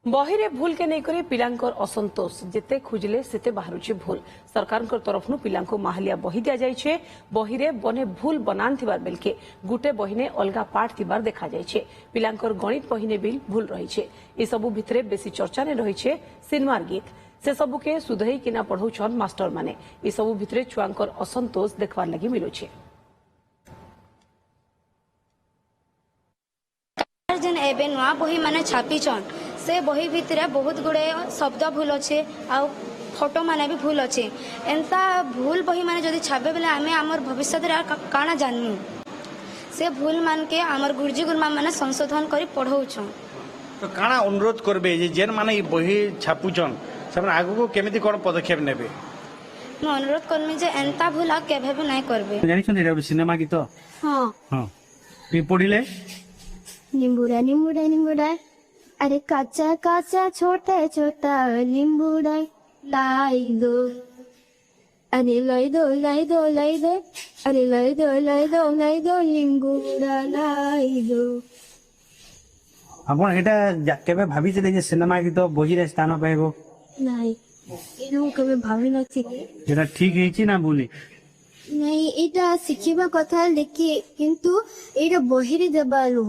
बहिरे भूल के नहीं पिलांकर असंतोष जिते खुजले सेते बाहरुची भूल सरकार तरफ पिलांको माहलिया बही दिया जाइछे बहिरे बने भूल बनान थिबार बेलके गुटे बहिने अलगा पाठ थिबार देखा जाइछे पिलांकर गणित बहिने बिल भूल रहिछे ए सबु भितरे बेसी चर्चा ने रहिछे सिनेमार गीत से सबु के सुधई किना पढ़ौछन मास्टर माने ए सबु भितरे छुआंकर असंतोष देखबार लागि मिलुछे जन एबे नुआ बही माने छापीछन से बही भितरे बहुत गुड़े शब्द भूल अच्छे आ फोटो माने भी भूल अच्छे एंता भूल बही माने जदि छापे बेले आमे आमर भविष्य काना जानू से भूल मान के आमर गुरुजी गुरुमा माने संशोधन करी पढ़ौछन तो काना अनुरोध करबे जे जेन माने बही छापुछन से आगु को केमिति कोन पदक्षेप नेबे मैं अनुरोध करमी जे एंता भूल आ केभे भी नहीं करबे जानि छन एटा सिनेमा गीत हां हां पी पढिले निम्बुड़ा निम्बुड़ा निम्बुड़ा अरे काचा काचा छोटा छोटा निम्बुड़ा लाई दो अरे लाई दो लाई दो लाई दो अरे लाई दो लाई दो लाई दो निम्बुड़ा लाई दो आपण एटा केबे भाबी जे जे सिनेमा गीत बही रे स्थान पाइबो नहीं एनु कबे भावी नथि एटा ठीक हेची ना बोली नहीं एटा शिखिबा कथा लेखि किंतु एटा बहिरे देबालु